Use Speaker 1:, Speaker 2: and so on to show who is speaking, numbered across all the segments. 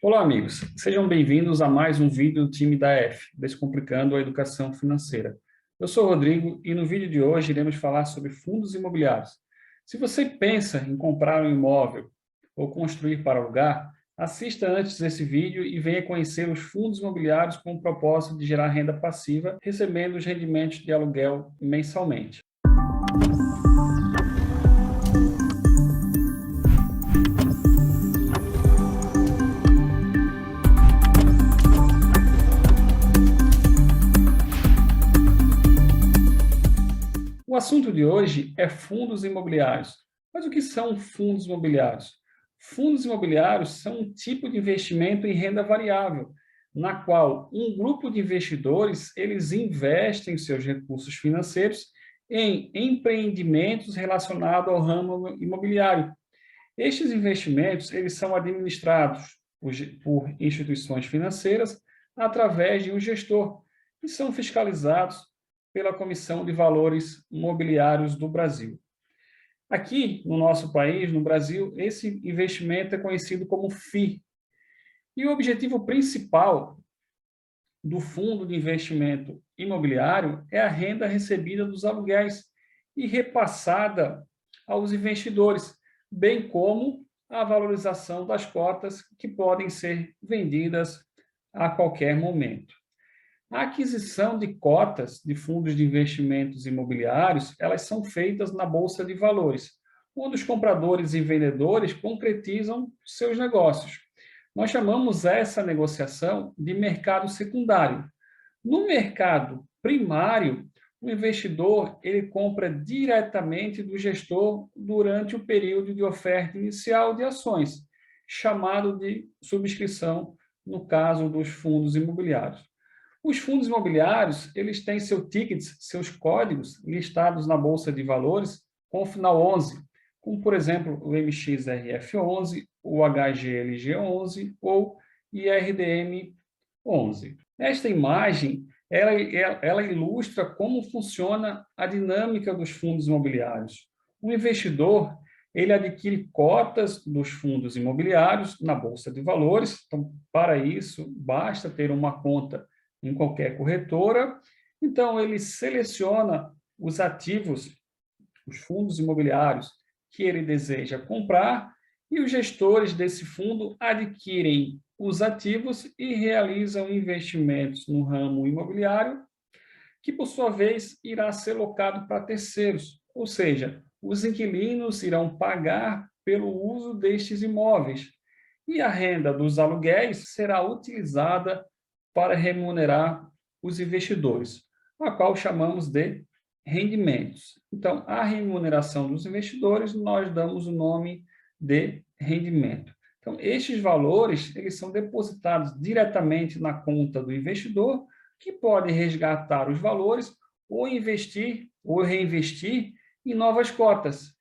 Speaker 1: Olá, amigos. Sejam bem-vindos a mais um vídeo do time da F, Descomplicando a Educação Financeira. Eu sou o Rodrigo e no vídeo de hoje iremos falar sobre fundos imobiliários. Se você pensa em comprar um imóvel ou construir para alugar, assista antes desse vídeo e venha conhecer os fundos imobiliários com o propósito de gerar renda passiva, recebendo os rendimentos de aluguel mensalmente. O assunto de hoje é fundos imobiliários. Mas o que são fundos imobiliários? Fundos imobiliários são um tipo de investimento em renda variável, na qual um grupo de investidores eles investem seus recursos financeiros em empreendimentos relacionados ao ramo imobiliário. Estes investimentos eles são administrados por instituições financeiras através de um gestor e são fiscalizados pela Comissão de Valores Mobiliários do Brasil. Aqui, no nosso país, no Brasil, esse investimento é conhecido como FII. E o objetivo principal do fundo de investimento imobiliário é a renda recebida dos aluguéis e repassada aos investidores, bem como a valorização das cotas que podem ser vendidas a qualquer momento. A aquisição de cotas de fundos de investimentos imobiliários, elas são feitas na Bolsa de Valores, onde os compradores e vendedores concretizam seus negócios. Nós chamamos essa negociação de mercado secundário. No mercado primário, o investidor ele compra diretamente do gestor durante o período de oferta inicial de ações, chamado de subscrição, no caso dos fundos imobiliários. Os fundos imobiliários, eles têm seus tickets, seus códigos listados na Bolsa de Valores com o final 11, como, por exemplo, o MXRF11, o HGLG11 ou IRDM11. Esta imagem, ela ilustra como funciona a dinâmica dos fundos imobiliários. O investidor, ele adquire cotas dos fundos imobiliários na Bolsa de Valores, então, para isso, basta ter uma conta em qualquer corretora. Então, ele seleciona os ativos, os fundos imobiliários que ele deseja comprar e os gestores desse fundo adquirem os ativos e realizam investimentos no ramo imobiliário, que, por sua vez, irá ser locado para terceiros, ou seja, os inquilinos irão pagar pelo uso destes imóveis e a renda dos aluguéis será utilizada para remunerar os investidores, a qual chamamos de rendimentos. Então, a remuneração dos investidores, nós damos o nome de rendimento. Então, estes valores, eles são depositados diretamente na conta do investidor, que pode resgatar os valores ou investir ou reinvestir em novas cotas.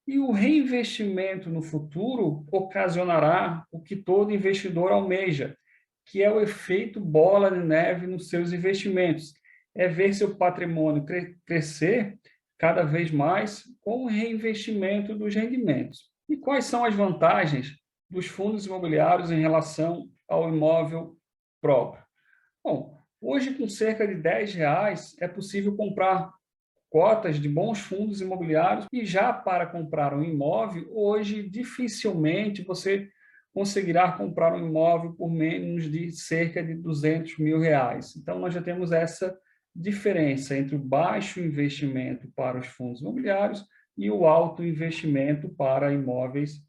Speaker 1: E o reinvestimento no futuro ocasionará o que todo investidor almeja, que é o efeito bola de neve nos seus investimentos. É ver seu patrimônio crescer cada vez mais com o reinvestimento dos rendimentos. E quais são as vantagens dos fundos imobiliários em relação ao imóvel próprio? Bom, hoje com cerca de R$ 10 é possível comprar cotas de bons fundos imobiliários e já para comprar um imóvel, hoje dificilmente você conseguirá comprar um imóvel por menos de cerca de R$ 200 mil. Então, nós já temos essa diferença entre o baixo investimento para os fundos imobiliários e o alto investimento para imóveis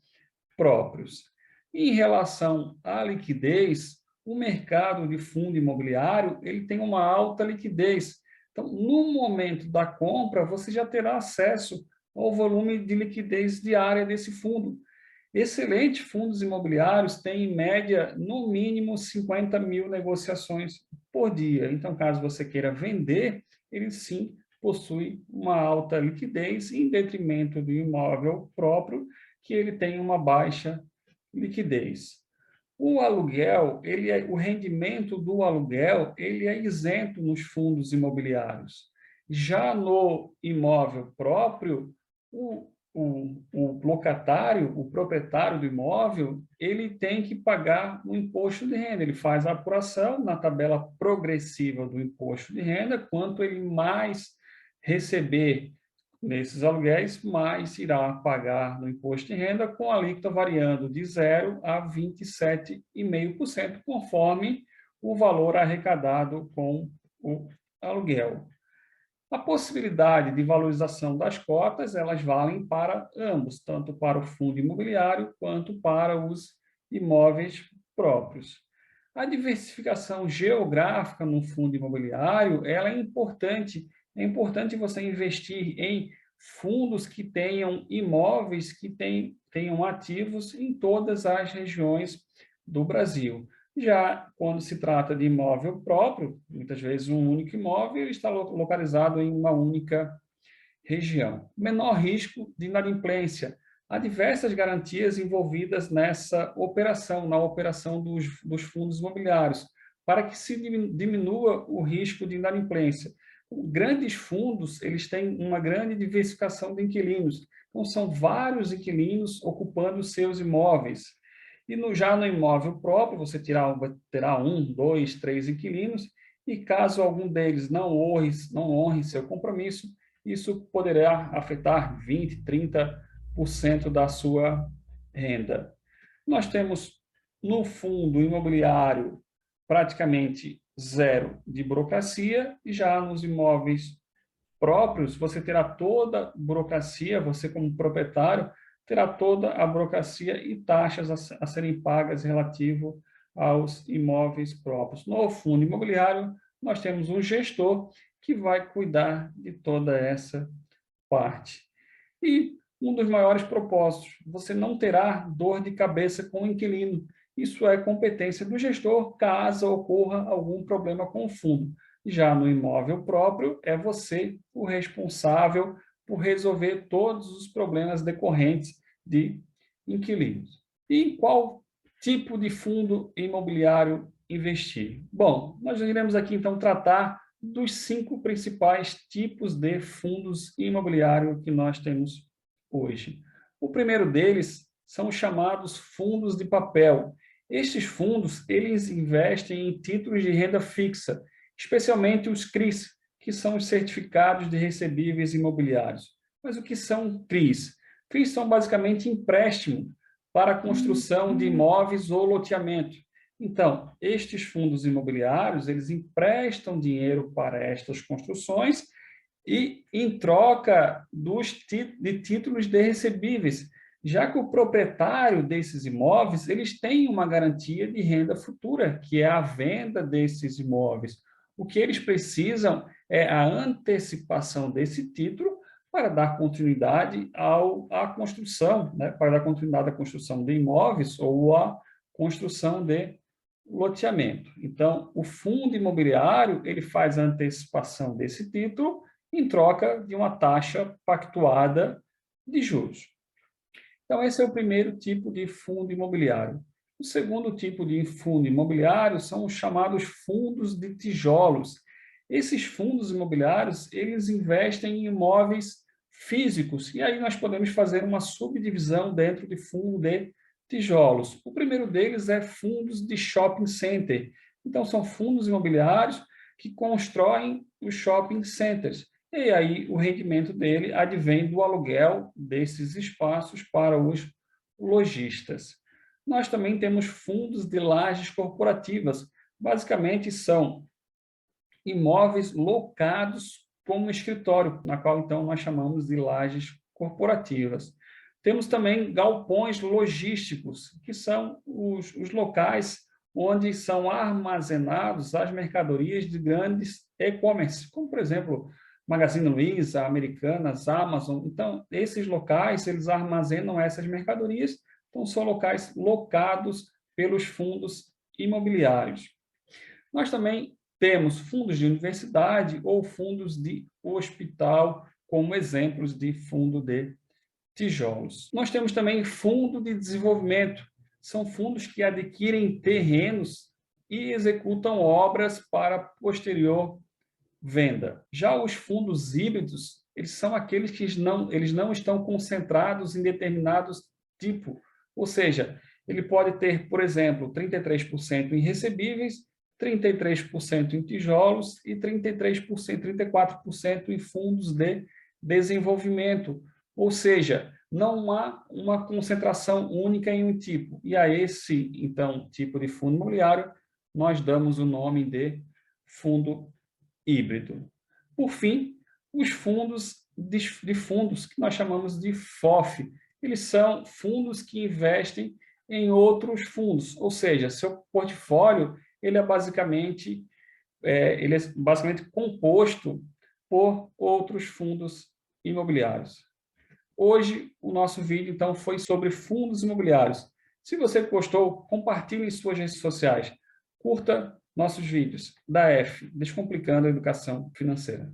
Speaker 1: próprios. Em relação à liquidez, o mercado de fundo imobiliário ele tem uma alta liquidez. Então, no momento da compra, você já terá acesso ao volume de liquidez diária desse fundo. Excelentes fundos imobiliários têm, em média, no mínimo 50 mil negociações por dia. Então, caso você queira vender, ele sim possui uma alta liquidez, em detrimento do imóvel próprio, que ele tem uma baixa liquidez. O aluguel, o rendimento do aluguel, ele é isento nos fundos imobiliários. Já no imóvel próprio, o locatário, o proprietário do imóvel, ele tem que pagar um imposto de renda. Ele faz a apuração na tabela progressiva do imposto de renda, quanto ele mais receber nesses aluguéis, mais irá pagar no imposto de renda, com a alíquota variando de 0 a 27,5%, conforme o valor arrecadado com o aluguel. A possibilidade de valorização das cotas, elas valem para ambos, tanto para o fundo imobiliário quanto para os imóveis próprios. A diversificação geográfica no fundo imobiliário, ela é importante. É importante você investir em fundos que tenham imóveis que tenham ativos em todas as regiões do Brasil. Já quando se trata de imóvel próprio, muitas vezes um único imóvel, ele está localizado em uma única região. Menor risco de inadimplência. Há diversas garantias envolvidas nessa operação, na operação dos fundos imobiliários, para que se diminua o risco de inadimplência. Grandes fundos, eles têm uma grande diversificação de inquilinos. Então, são vários inquilinos ocupando seus imóveis. E já no imóvel próprio, você terá 1, 2, 3 inquilinos, e caso algum deles não honre seu compromisso, isso poderá afetar 20%, 30% da sua renda. Nós temos no fundo imobiliário praticamente zero de burocracia, e já nos imóveis próprios, você terá toda a burocracia, você como proprietário, terá toda a burocracia e taxas a serem pagas relativo aos imóveis próprios. No fundo imobiliário, nós temos um gestor que vai cuidar de toda essa parte. E um dos maiores propósitos, você não terá dor de cabeça com o inquilino. Isso é competência do gestor, caso ocorra algum problema com o fundo. Já no imóvel próprio, é você o responsável por resolver todos os problemas decorrentes de inquilinos. E em qual tipo de fundo imobiliário investir? Bom, nós iremos aqui então tratar dos 5 principais tipos de fundos imobiliários que nós temos hoje. O primeiro deles são os chamados fundos de papel. Estes fundos, eles investem em títulos de renda fixa, especialmente os CRIs, que são os certificados de recebíveis imobiliários. Mas o que são CRIs? CRIs são basicamente empréstimo para a construção de imóveis ou loteamento. Então, estes fundos imobiliários, eles emprestam dinheiro para estas construções e em troca de títulos de recebíveis, já que o proprietário desses imóveis, eles têm uma garantia de renda futura, que é a venda desses imóveis. O que eles precisam é a antecipação desse título para dar continuidade à construção, né? Para dar continuidade à construção de imóveis ou à construção de loteamento. Então, o fundo imobiliário, ele faz a antecipação desse título em troca de uma taxa pactuada de juros. Então, esse é o primeiro tipo de fundo imobiliário. O segundo tipo de fundo imobiliário são os chamados fundos de tijolos. Esses fundos imobiliários, eles investem em imóveis físicos, e aí nós podemos fazer uma subdivisão dentro de fundo de tijolos. O primeiro deles é fundos de shopping center. Então, são fundos imobiliários que constroem os shopping centers. E aí o rendimento dele advém do aluguel desses espaços para os lojistas. Nós também temos fundos de lajes corporativas. Basicamente são imóveis locados como escritório, na qual então nós chamamos de lajes corporativas. Temos também galpões logísticos, que são os locais onde são armazenados as mercadorias de grandes e-commerce, como, por exemplo, Magazine Luiza, Americanas, Amazon. Então, esses locais, eles armazenam essas mercadorias, então são locais locados pelos fundos imobiliários. Nós também temos fundos de universidade ou fundos de hospital, como exemplos de fundo de tijolos. Nós temos também fundo de desenvolvimento. São fundos que adquirem terrenos e executam obras para posterior venda. Já os fundos híbridos eles são aqueles que eles não estão concentrados em determinados tipo. Ou seja, ele pode ter, por exemplo, 33% em recebíveis, 33% em tijolos e 33%, 34% em fundos de desenvolvimento. Ou seja, não há uma concentração única em um tipo. E a esse, então, tipo de fundo imobiliário, nós damos o nome de fundo híbrido. Por fim, os fundos de fundos que nós chamamos de FOF. Eles são fundos que investem em outros fundos, ou seja, seu portfólio ele é basicamente composto por outros fundos imobiliários. Hoje, o nosso vídeo, então, foi sobre fundos imobiliários. Se você gostou, compartilhe em suas redes sociais. Curta nossos vídeos da F, Descomplicando a Educação Financeira.